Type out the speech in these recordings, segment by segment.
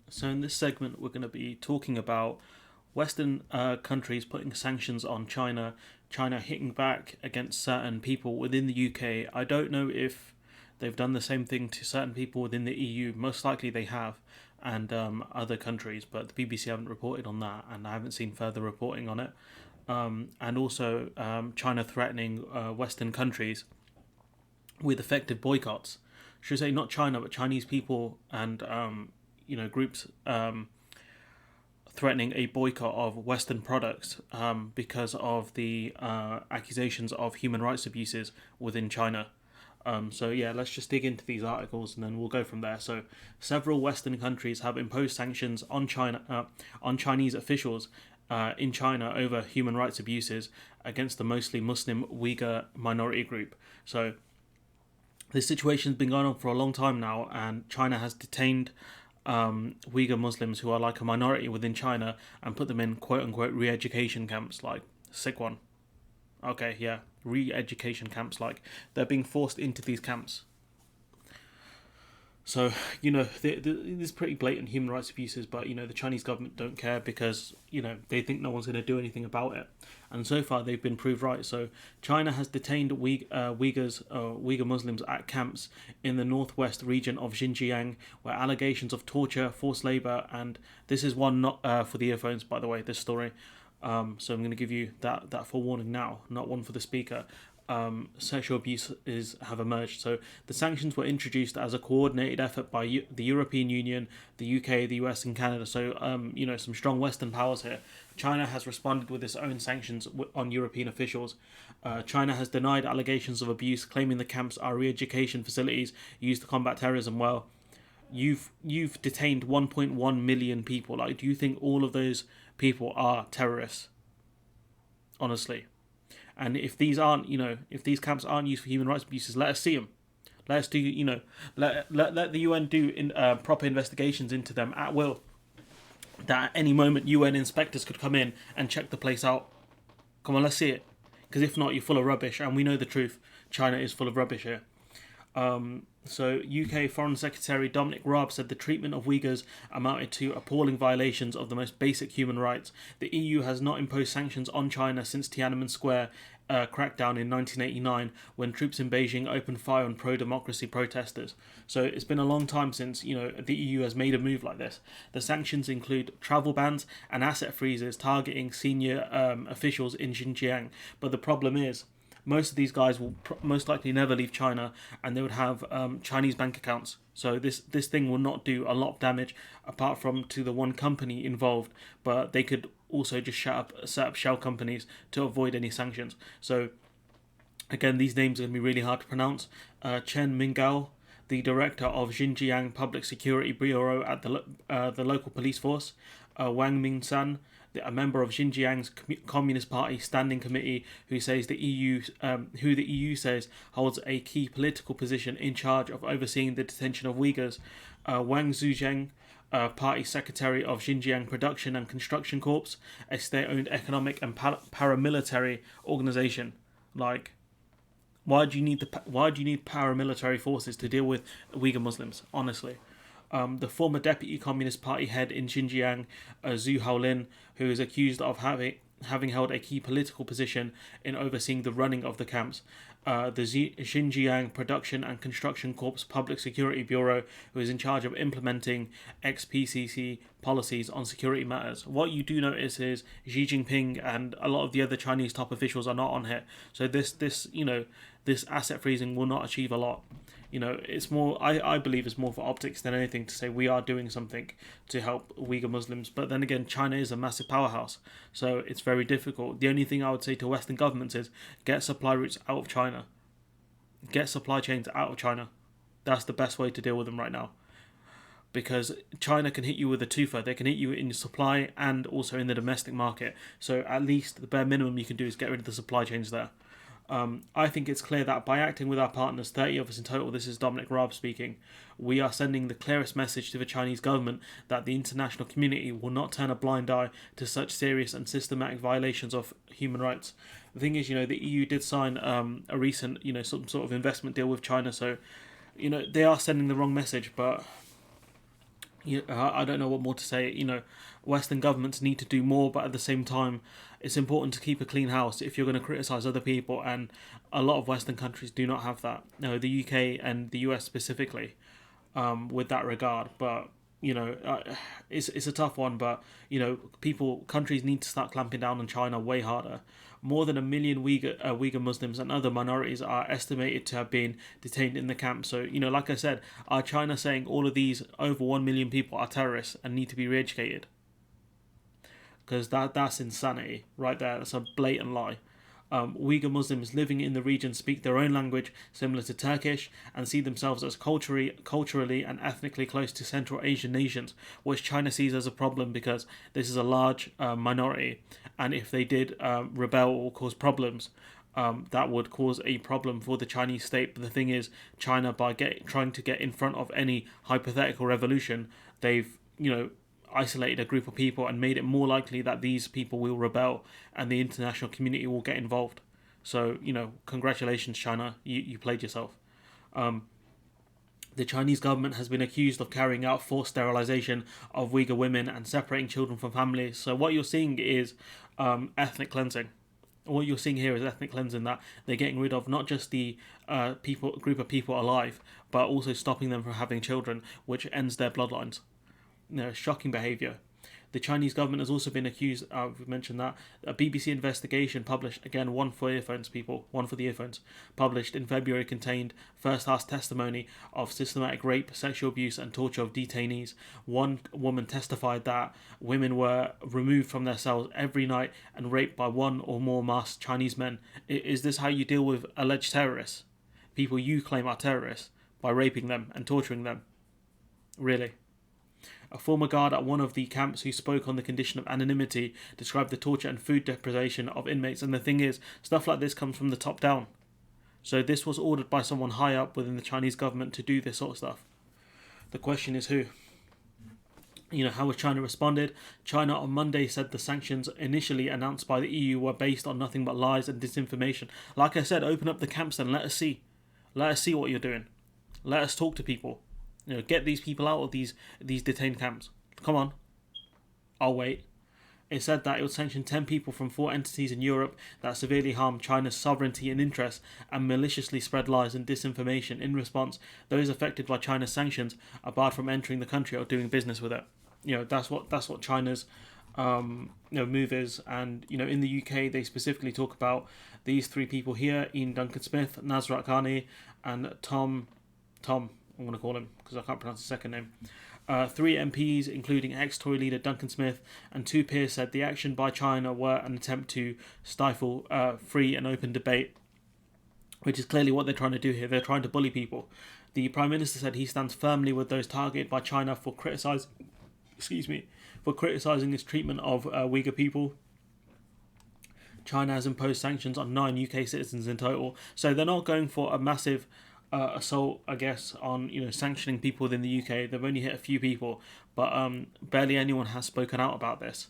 So, in this segment, we're going to be talking about Western countries putting sanctions on China, China hitting back against certain people within the UK. I don't know if they've done the same thing to certain people within the EU. Most likely they have, and other countries, but the BBC haven't reported on that, and I haven't seen further reporting on it. And also, China threatening Western countries with effective boycotts. Should I say not China, but Chinese people and groups threatening a boycott of Western products because of the accusations of human rights abuses within China. So yeah, let's just dig into these articles and then we'll go from there. So, several Western countries have imposed sanctions on on Chinese officials in China over human rights abuses against the mostly Muslim Uyghur minority group. So, this situation's been going on for a long time now, and China has detained Uyghur Muslims who are like a minority within China and put them in quote unquote re education camps, like, sick one. Okay, yeah, re education camps, like, they're being forced into these camps. So, there's pretty blatant human rights abuses, but, the Chinese government don't care because, they think no one's going to do anything about it. And so far, they've been proved right. So, China has detained Uyghur Muslims at camps in the northwest region of Xinjiang, where allegations of torture, forced labor, and this is one not for the earphones, by the way, this story. So I'm going to give you that forewarning now, not one for the speaker. Sexual abuse have emerged. So the sanctions were introduced as a coordinated effort by the European Union, the UK, the US, and Canada. So some strong Western powers here. China has responded with its own sanctions on European officials. China has denied allegations of abuse, claiming the camps are re-education facilities used to combat terrorism. Well, you've detained 1.1 million people. Like, do you think all of those people are terrorists? Honestly. And if if these camps aren't used for human rights abuses, let us see them. Let us do, let the UN do proper investigations into them at will. That at any moment UN inspectors could come in and check the place out. Come on, let's see it. Because if not, you're full of rubbish, and we know the truth. China is full of rubbish here. So, UK Foreign Secretary Dominic Raab said the treatment of Uyghurs amounted to appalling violations of the most basic human rights. The EU has not imposed sanctions on China since Tiananmen Square crackdown in 1989, when troops in Beijing opened fire on pro-democracy protesters. So it's been a long time since the EU has made a move like this. The sanctions include travel bans and asset freezes targeting senior officials in Xinjiang. But the problem is, most of these guys will most likely never leave China, and they would have Chinese bank accounts. So this thing will not do a lot of damage, apart from to the one company involved. But they could also just set up shell companies to avoid any sanctions. So again, these names are going to be really hard to pronounce. Chen Mingao, the director of Xinjiang Public Security Bureau at the local police force. Wang Mingsan, a member of Xinjiang's Communist Party Standing Committee, who the EU says holds a key political position in charge of overseeing the detention of Uyghurs. Wang Zuzheng, Party Secretary of Xinjiang Production and Construction Corps, a state-owned economic and paramilitary organization. Like, why do you need paramilitary forces to deal with Uyghur Muslims? Honestly. The former Deputy Communist Party head in Xinjiang, Zhu Haolin, who is accused of having held a key political position in overseeing the running of the camps. The Xinjiang Production and Construction Corps Public Security Bureau, who is in charge of implementing ex-PCC policies on security matters. What you do notice is Xi Jinping and a lot of the other Chinese top officials are not on here. So this asset freezing will not achieve a lot. It's more, I believe it's more for optics than anything, to say we are doing something to help Uyghur Muslims. But then again, China is a massive powerhouse, so it's very difficult. The only thing I would say to Western governments is get supply routes out of China. Get supply chains out of China. That's the best way to deal with them right now. Because China can hit you with a twofer. They can hit you in your supply and also in the domestic market. So at least the bare minimum you can do is get rid of the supply chains there. I think it's clear that by acting with our partners, 30 of us in total, this is Dominic Raab speaking, we are sending the clearest message to the Chinese government that the international community will not turn a blind eye to such serious and systematic violations of human rights. The thing is, the EU did sign a recent, some sort of investment deal with China, so, they are sending the wrong message, but I don't know what more to say. Western governments need to do more, but at the same time, it's important to keep a clean house if you're going to criticize other people. And a lot of Western countries do not have that. No, the UK and the US specifically, with that regard. But it's a tough one. But countries need to start clamping down on China way harder. More than 1 million Uyghur Muslims and other minorities are estimated to have been detained in the camp. So, like I said, are China saying all of these over 1 million people are terrorists and need to be re-educated? Because that's insanity right there. That's a blatant lie. Uyghur Muslims living in the region speak their own language, similar to Turkish, and see themselves as culturally and ethnically close to Central Asian nations, which China sees as a problem because this is a large minority, and if they did rebel or cause problems, that would cause a problem for the Chinese state. But the thing is, China, by trying to get in front of any hypothetical revolution, they've isolated a group of people and made it more likely that these people will rebel and the international community will get involved. So, congratulations, China. You played yourself. The Chinese government has been accused of carrying out forced sterilization of Uyghur women and separating children from families. So what you're seeing is ethnic cleansing. What you're seeing here is ethnic cleansing, that they're getting rid of not just the group of people alive, but also stopping them from having children, which ends their bloodlines. Shocking behaviour. The Chinese government has also been accused, we've mentioned that, a BBC investigation published, again, one for the earphones, published in February contained first-hand testimony of systematic rape, sexual abuse and torture of detainees. One woman testified that women were removed from their cells every night and raped by one or more masked Chinese men. Is this how you deal with alleged terrorists? People you claim are terrorists, by raping them and torturing them? Really? A former guard at one of the camps who spoke on the condition of anonymity described the torture and food deprivation of inmates. And the thing is, stuff like this comes from the top down. So this was ordered by someone high up within the Chinese government to do this sort of stuff. The question is who? How has China responded? China on Monday said the sanctions initially announced by the EU were based on nothing but lies and disinformation. Like I said, open up the camps and let us see. Let us see what you're doing. Let us talk to people. Get these people out of these detained camps. Come on. I'll wait. It said that it would sanction 10 people from 4 entities in Europe that severely harmed China's sovereignty and interests and maliciously spread lies and disinformation. In response, those affected by China's sanctions are barred from entering the country or doing business with it. That's what China's move is. And in the UK they specifically talk about these 3 people here: Ian Duncan Smith, Nasrat Ghani, and Tom. I'm going to call him because I can't pronounce his second name. 3 MPs, including ex-Tory leader Duncan Smith, and 2 peers said the action by China were an attempt to stifle free and open debate, which is clearly what they're trying to do here. They're trying to bully people. The Prime Minister said he stands firmly with those targeted by China for criticising its treatment of Uyghur people. China has imposed sanctions on 9 UK citizens in total, so they're not going for a massive assault, I guess, on sanctioning people within the UK. They've only hit a few people, but barely anyone has spoken out about this.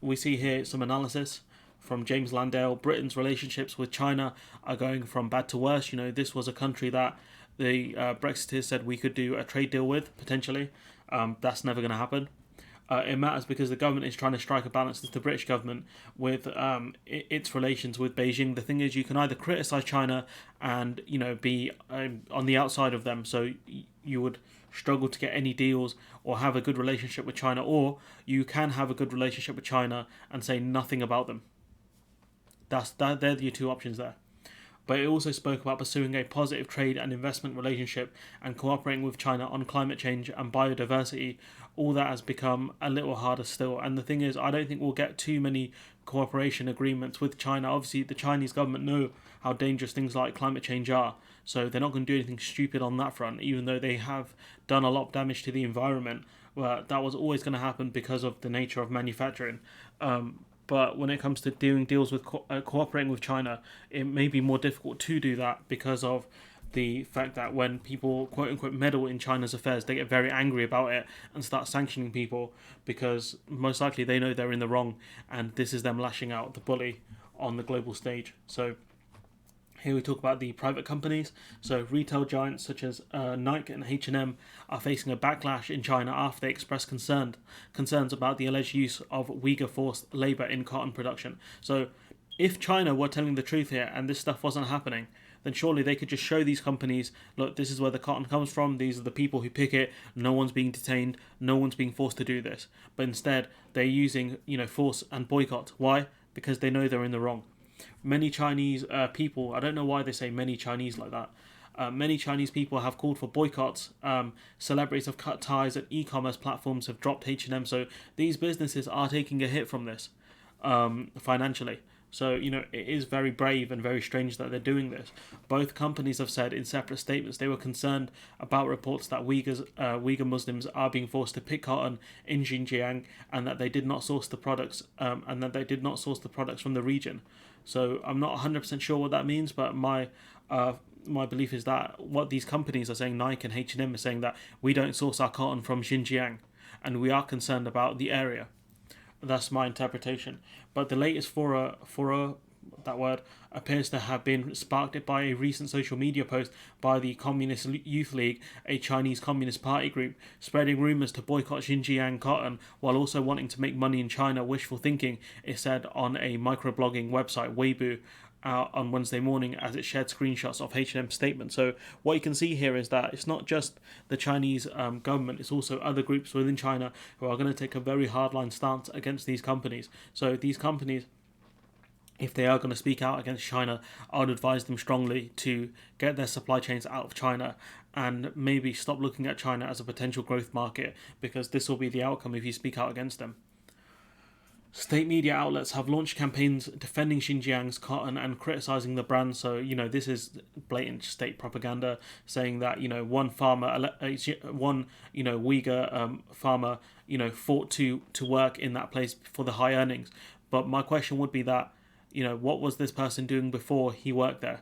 We see here some analysis from James Landale. Britain's relationships with China are going from bad to worse. This was a country that the Brexiteers said we could do a trade deal with, potentially. That's never going to happen. It matters because the government is trying to strike a balance with the British government with its relations with Beijing. The thing is, you can either criticise China and be on the outside of them, so you would struggle to get any deals or have a good relationship with China, or you can have a good relationship with China and say nothing about them. They're your 2 options there. But it also spoke about pursuing a positive trade and investment relationship and cooperating with China on climate change and biodiversity. All that has become a little harder still. And the thing is, I don't think we'll get too many cooperation agreements with China. Obviously, the Chinese government know how dangerous things like climate change are, so they're not going to do anything stupid on that front, even though they have done a lot of damage to the environment. But that was always going to happen because of the nature of manufacturing. But when it comes to doing deals with cooperating with China, it may be more difficult to do that because of the fact that when people quote-unquote meddle in China's affairs, they get very angry about it and start sanctioning people because most likely they know they're in the wrong, and this is them lashing out the bully on the global stage. So Here we talk about the private companies. So retail giants such as Nike and H&M are facing a backlash in China after they expressed concerns about the alleged use of Uyghur forced labour in cotton production. So if China were telling the truth here and this stuff wasn't happening, then surely they could just show these companies, look, this is where the cotton comes from, these are the people who pick it, no one's being detained, no one's being forced to do this. But instead, they're using, force and boycott. Why? Because they know they're in the wrong. Many Chinese people, I don't know why they say many Chinese like that. Many Chinese people have called for boycotts. Celebrities have cut ties, and e-commerce platforms have dropped H&M. So these businesses are taking a hit from this financially. So, it is very brave and very strange that they're doing this. Both companies have said in separate statements they were concerned about reports that Uyghur Muslims are being forced to pick cotton in Xinjiang, and that they did not source the products from the region. So I'm not 100% sure what that means, but my belief is that what these companies are saying, Nike and H&M, are saying that we don't source our cotton from Xinjiang, and we are concerned about the area. That's my interpretation. But the latest furor, that word, appears to have been sparked by a recent social media post by the Communist Youth League, a Chinese Communist Party group, spreading rumours to boycott Xinjiang cotton while also wanting to make money in China. Wishful thinking, is said on a microblogging website, Weibo, on Wednesday morning, as it shared screenshots of H&M's statement. So what you can see here is that it's not just the Chinese government, it's also other groups within China who are going to take a very hardline stance against these companies. So these companies, if they are going to speak out against China, I would advise them strongly to get their supply chains out of China and maybe stop looking at China as a potential growth market, because this will be the outcome if you speak out against them. State media outlets have launched campaigns defending Xinjiang's cotton and criticizing the brand. So, this is blatant state propaganda, saying that, one Uyghur farmer, fought to work in that place for the high earnings. But my question would be that, what was this person doing before he worked there?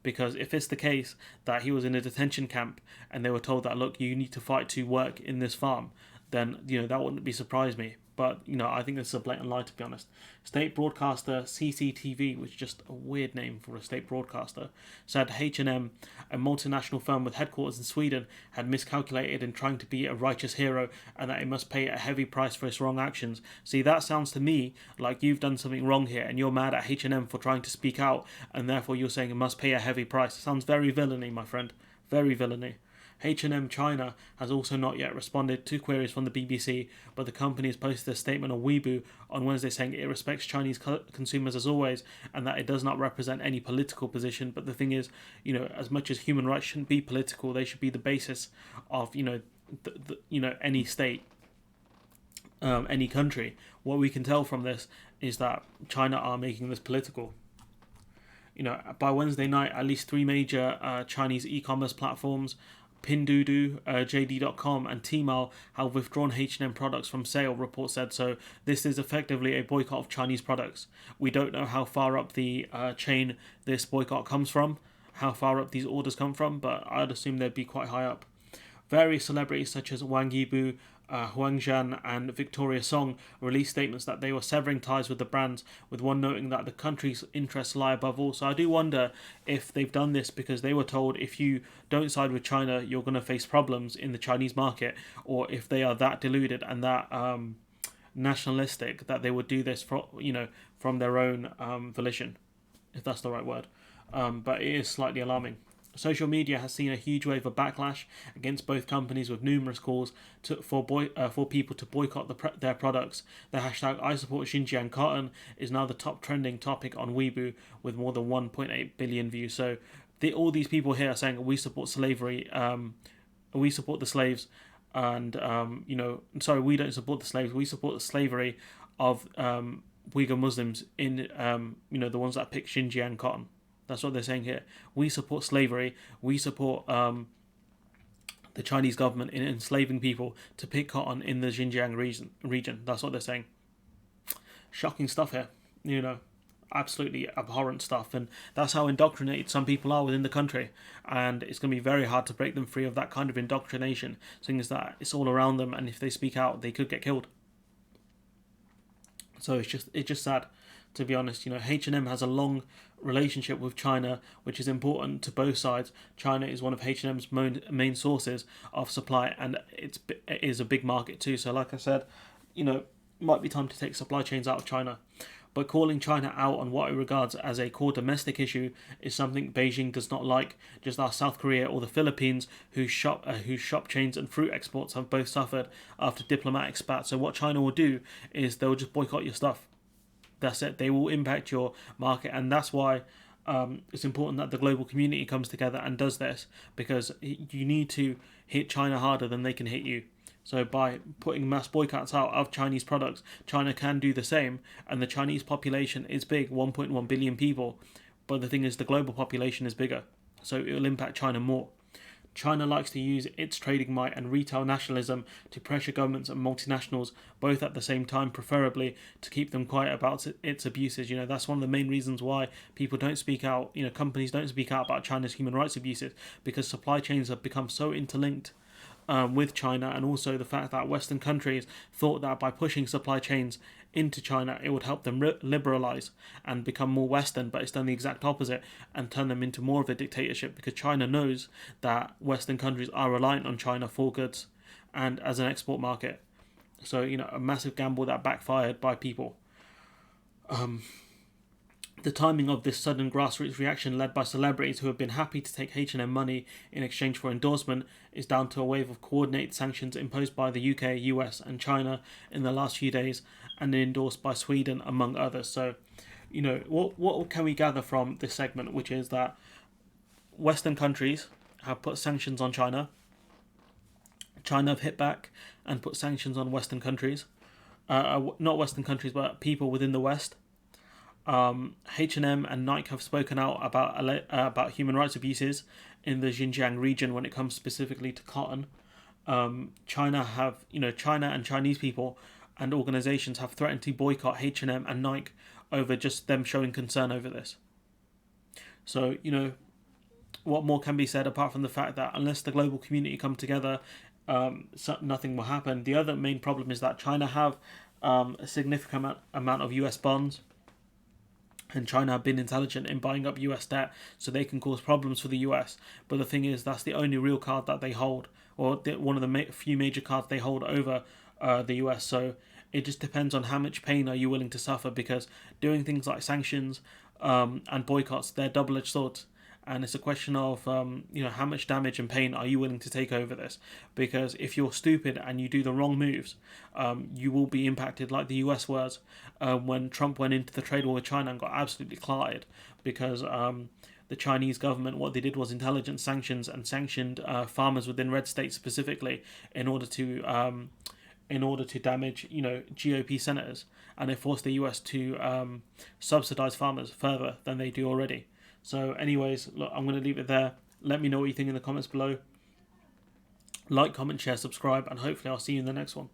Because if it's the case that he was in a detention camp and they were told that, look, you need to fight to work in this farm, then, that wouldn't be surprise me. But, I think this is a blatant lie, to be honest. State broadcaster CCTV, which is just a weird name for a state broadcaster, said H&M, a multinational firm with headquarters in Sweden, had miscalculated in trying to be a righteous hero, and that it must pay a heavy price for its wrong actions. See, that sounds to me like you've done something wrong here, and you're mad at H&M for trying to speak out, and therefore you're saying it must pay a heavy price. It sounds very villainy, my friend. Very villainy. H&M China has also not yet responded to queries from the BBC, but the company has posted a statement on Weibo on Wednesday saying it respects Chinese consumers as always, and that it does not represent any political position. But the thing is, as much as human rights shouldn't be political, they should be the basis of, any state, any country. What we can tell from this is that China are making this political. By Wednesday night, at least 3 major Chinese e-commerce platforms, Pinduoduo, JD.com and Tmall, have withdrawn H&M products from sale, report said. So this is effectively a boycott of Chinese products. We don't know how far up the chain this boycott comes from, how far up these orders come from, but I'd assume they'd be quite high up. Various celebrities such as Wang Yibu, Huang Zhan and Victoria Song released statements that they were severing ties with the brands, with one noting that the country's interests lie above all. So I do wonder if they've done this because they were told if you don't side with China, you're going to face problems in the Chinese market, or if they are that deluded and that nationalistic that they would do this from their own volition, if that's the right word. But it is slightly alarming. Social media has seen a huge wave of backlash against both companies, with numerous calls for people to boycott their products. The hashtag I support Xinjiang cotton is now the top trending topic on Weibo, with more than 1.8 billion views. So all these people here are saying we support slavery, we support the slaves, and we don't support the slaves, we support the slavery of Uighur Muslims in the ones that pick Xinjiang cotton. That's what they're saying here. We support slavery. We support the Chinese government in enslaving people to pick cotton in the Xinjiang region. That's what they're saying. Shocking stuff here. Absolutely abhorrent stuff. And that's how indoctrinated some people are within the country. And it's going to be very hard to break them free of that kind of indoctrination, seeing as that it's all around them. And if they speak out, they could get killed. So it's just sad. to be honest. H&M has a long relationship with China, which is important to both sides. China is one of H&M's main sources of supply, and it is a big market too. So, like I said, might be time to take supply chains out of China. But calling China out on what it regards as a core domestic issue is something Beijing does not like, just as South Korea or the Philippines, whose shop chains and fruit exports have both suffered after diplomatic spat. So what China will do is they'll just boycott your stuff. That's it. They will impact your market, and that's why it's important that the global community comes together and does this, because you need to hit China harder than they can hit you. So by putting mass boycotts out of Chinese products, China can do the same, and the Chinese population is big, 1.1 billion people, but the thing is the global population is bigger, so it will impact China more. China likes to use its trading might and retail nationalism to pressure governments and multinationals both at the same time, preferably to keep them quiet about its abuses. That's one of the main reasons why people don't speak out, companies don't speak out about China's human rights abuses, because supply chains have become so interlinked with China, and also the fact that Western countries thought that by pushing supply chains into China it would help them liberalize and become more Western, but it's done the exact opposite and turned them into more of a dictatorship, because China knows that Western countries are reliant on China for goods and as an export market. So, a massive gamble that backfired by people. The timing of this sudden grassroots reaction, led by celebrities who have been happy to take H&M money in exchange for endorsement, is down to a wave of coordinated sanctions imposed by the UK, US and China in the last few days, and endorsed by Sweden, among others. So, what can we gather from this segment, which is that Western countries have put sanctions on China. China have hit back and put sanctions on Western countries. Not Western countries, but people within the West. H&M and Nike have spoken out about human rights abuses in the Xinjiang region when it comes specifically to cotton. China and Chinese people and organizations have threatened to boycott H&M and Nike over just them showing concern over this. So, what more can be said apart from the fact that unless the global community come together, nothing will happen. The other main problem is that China have a significant amount of US bonds, and China have been intelligent in buying up US debt so they can cause problems for the US. But the thing is, that's the only real card that they hold, or one of the few major cards they hold over the US. So it just depends on how much pain are you willing to suffer, because doing things like sanctions and boycotts, they're double-edged swords. And it's a question of, how much damage and pain are you willing to take over this? Because if you're stupid and you do the wrong moves, you will be impacted like the US was when Trump went into the trade war with China and got absolutely clotted, because the Chinese government, what they did was intelligence sanctions and sanctioned farmers within red states specifically in order to damage, GOP senators, and it forced the US to subsidize farmers further than they do already. So anyways, look, I'm going to leave it there. Let me know what you think in the comments below. Like, comment, share, subscribe, and hopefully I'll see you in the next one.